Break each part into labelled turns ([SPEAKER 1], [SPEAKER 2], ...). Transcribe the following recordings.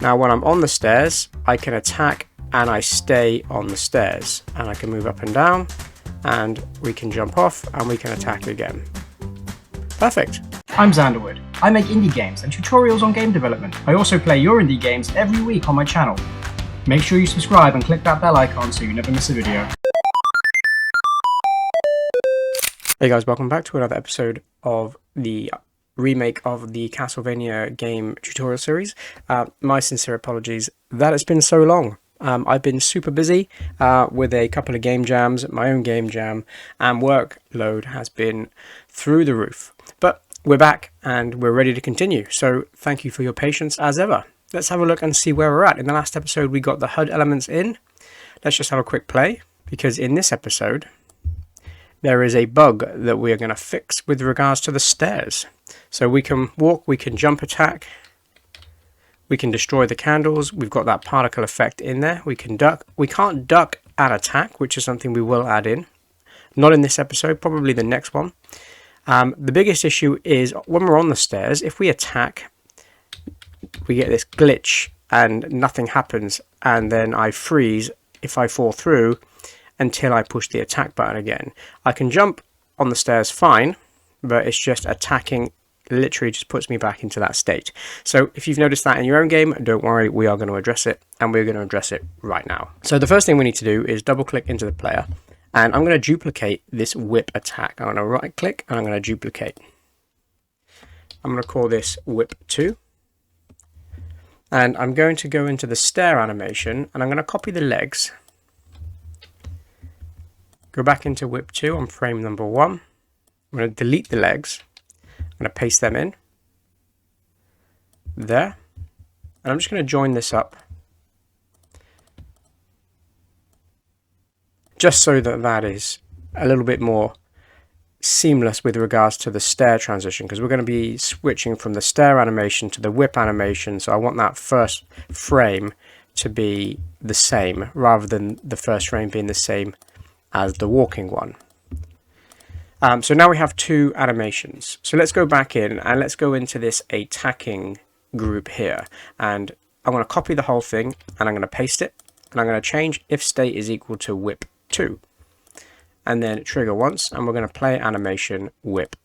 [SPEAKER 1] Now when I'm on the stairs, I can attack and I stay on the stairs, and I can move up and down, and we can jump off and we can attack again. Perfect.
[SPEAKER 2] I'm Xanderwood. I make indie games and tutorials on game development. I also play your indie games every week on my channel. Make sure you subscribe and click that bell icon so you never miss a video.
[SPEAKER 1] Hey guys, welcome back to another episode of the remake of the Castlevania game tutorial series. My sincere apologies that it's been so long. I've been super busy with a couple of game jams, my own game jam, and workload has been through the roof. But we're back and we're ready to continue. So thank you for your patience as ever. Let's have a look and see where we're at. In the last episode, we got the HUD elements in. Let's just have a quick play, because in this episode, there is a bug that we are going to fix with regards to the stairs. So we can walk, we can jump attack, we can destroy the candles. We've got that particle effect in there. We can duck. We can't duck and attack, which is something we will add in. Not in this episode, probably the next one. The biggest issue is when we're on the stairs, if we attack, we get this glitch and nothing happens, and then I freeze if I fall through until I push the attack button again. I can jump on the stairs fine, but it's just attacking literally just puts me back into that state. So if you've noticed that in your own game, don't worry, we are going to address it, and we're going to address it right now. So the first thing we need to do is double click into the player, and I'm going to duplicate this whip attack. I'm going to right click and I'm going to duplicate. I'm going to call this whip 2. And I'm going to go into the stair animation, and I'm going to copy the legs. Go back into whip 2 on frame number 1. I'm going to delete the legs. I'm going to paste them in there, and I'm just going to join this up just so that that is a little bit more seamless with regards to the stair transition, because we're going to be switching from the stair animation to the whip animation. So I want that first frame to be the same rather than the first frame being the same as the walking one. So now we have two animations. So let's go back in and let's go into this attacking group here. And I'm going to copy the whole thing and I'm going to paste it. And I'm going to change if state is equal to whip 2. And then trigger once, and we're going to play animation whip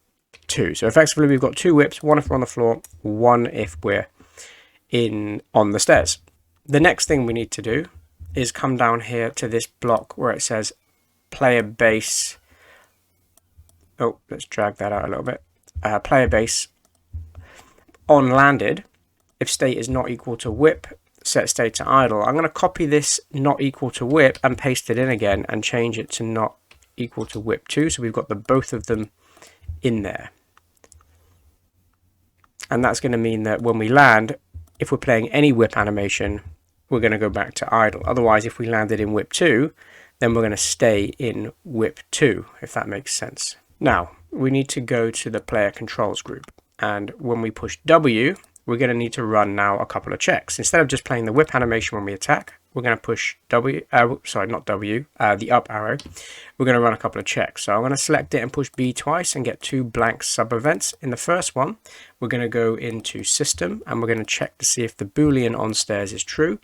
[SPEAKER 1] 2. So effectively we've got two whips, one if we're on the floor, one if we're on the stairs. The next thing we need to do is come down here to this block where it says player base. Oh, let's drag that out a little bit. Player base on landed, if state is not equal to whip, set state to idle. I'm going to copy this not equal to whip and paste it in again and change it to not equal to whip 2. So we've got the both of them in there. And that's going to mean that when we land, if we're playing any whip animation, we're going to go back to idle. Otherwise, if we landed in whip 2, then we're going to stay in whip 2, if that makes sense. Now, we need to go to the player controls group, and when we push W, we're going to need to run now a couple of checks. Instead of just playing the whip animation when we attack, we're going to push W, the up arrow. We're going to run a couple of checks. So I'm going to select it and push B twice and get two blank sub events. In the first one, we're going to go into system and we're going to check to see if the Boolean on stairs is true.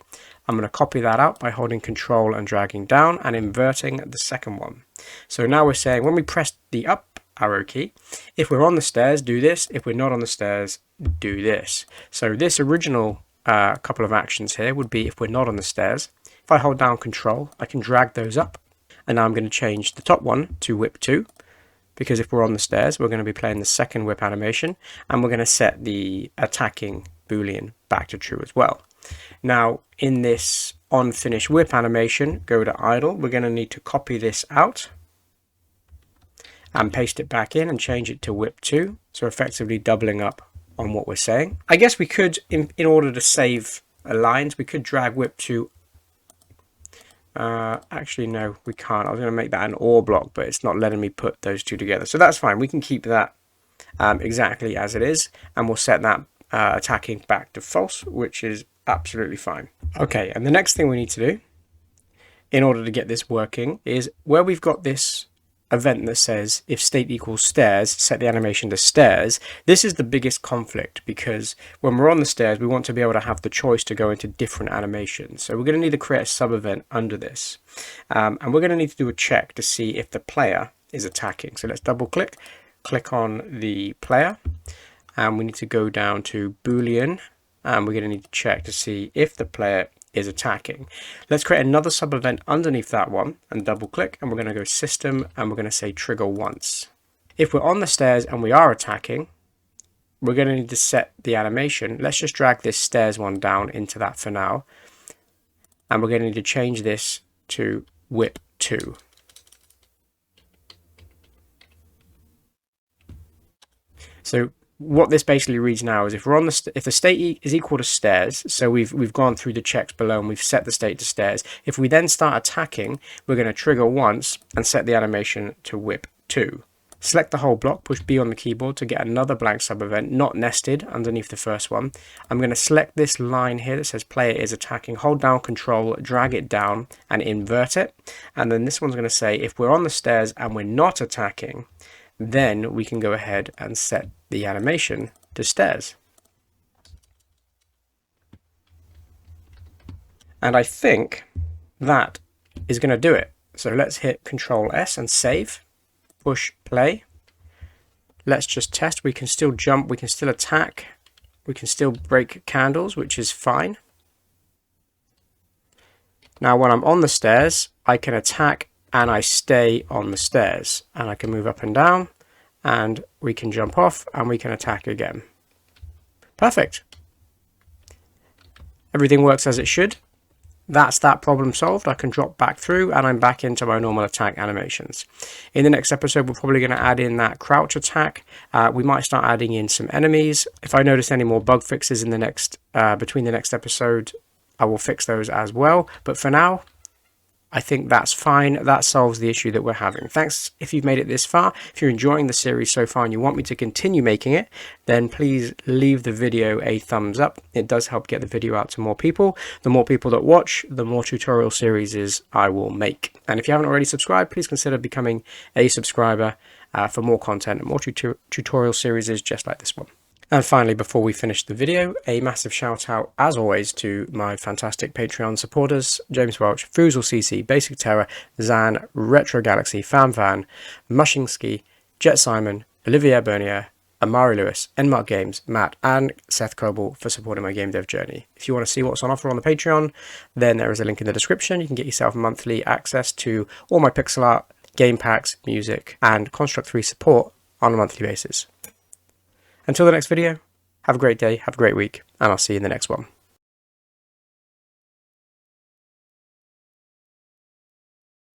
[SPEAKER 1] I'm going to copy that out by holding Control and dragging down and inverting the second one. So now we're saying when we press the up arrow key, if we're on the stairs, do this. If we're not on the stairs, do this. So this original couple of actions here would be if we're not on the stairs. If I hold down Control, I can drag those up. And now I'm going to change the top one to whip 2. Because if we're on the stairs, we're going to be playing the second whip animation. And we're going to set the attacking Boolean back to true as well. Now, in this on finish whip animation, go to idle. We're going to need to copy this out and paste it back in and change it to whip 2. So effectively doubling up on what we're saying. I guess we could, in order to save lines, we could drag whip 2. Actually, no, we can't. I was going to make that an OR block, but it's not letting me put those two together. So that's fine. We can keep that exactly as it is, and we'll set that attacking back to false, which is absolutely fine. Okay, and the next thing we need to do in order to get this working is where we've got this event that says if state equals stairs, set the animation to stairs. This is the biggest conflict because when we're on the stairs, we want to be able to have the choice to go into different animations. So we're going to need to create a sub event under this. And we're going to need to do a check to see if the player is attacking. So let's double click on the player, and we need to go down to Boolean, and we're going to need to check to see if the player is attacking. Let's create another sub event underneath that one and double click, and we're going to go system and we're going to say trigger once. If we're on the stairs and we are attacking, we're going to need to set the animation. Let's just drag this stairs one down into that for now, and we're going to need to change this to whip 2. So what this basically reads now is if we're on if the state is equal to stairs, so we've gone through the checks below and we've set the state to stairs. If we then start attacking, we're going to trigger once and set the animation to whip 2. Select the whole block, push B on the keyboard to get another blank sub event, not nested, underneath the first one. I'm going to select this line here that says player is attacking, hold down Control, drag it down and invert it. And then this one's going to say if we're on the stairs and we're not attacking, then we can go ahead and set the animation to stairs. And I think that is going to do it. So let's hit Control S and save, push play. Let's just test. We can still jump, we can still attack, we can still break candles, which is fine. Now when I'm on the stairs, I can attack and I stay on the stairs, and I can move up and down, and we can jump off and we can attack again. Perfect. Everything works as it should. That's that problem solved. I can drop back through and I'm back into my normal attack animations. In the next episode, we're probably going to add in that crouch attack. We might start adding in some enemies. If I notice any more bug fixes in the next between the next episode, I will fix those as well. But for now, I think that's fine. That solves the issue that we're having. Thanks if you've made it this far. If you're enjoying the series so far and you want me to continue making it, then please leave the video a thumbs up. It does help get the video out to more people. The more people that watch, the more tutorial series I will make. And if you haven't already subscribed, please consider becoming a subscriber for more content and more tutorial series just like this one. And finally, before we finish the video, a massive shout out, as always, to my fantastic Patreon supporters: James Welch, Foozle CC, Basic Terror, Zan, Retro Galaxy, Fan, Mushingski, Jet Simon, Olivier Bernier, Amari Lewis, Enmark Games, Matt, and Seth Coble for supporting my game dev journey. If you want to see what's on offer on the Patreon, then there is a link in the description. You can get yourself monthly access to all my pixel art, game packs, music, and Construct 3 support on a monthly basis. Until the next video, have a great day, have a great week, and I'll see you in the next one.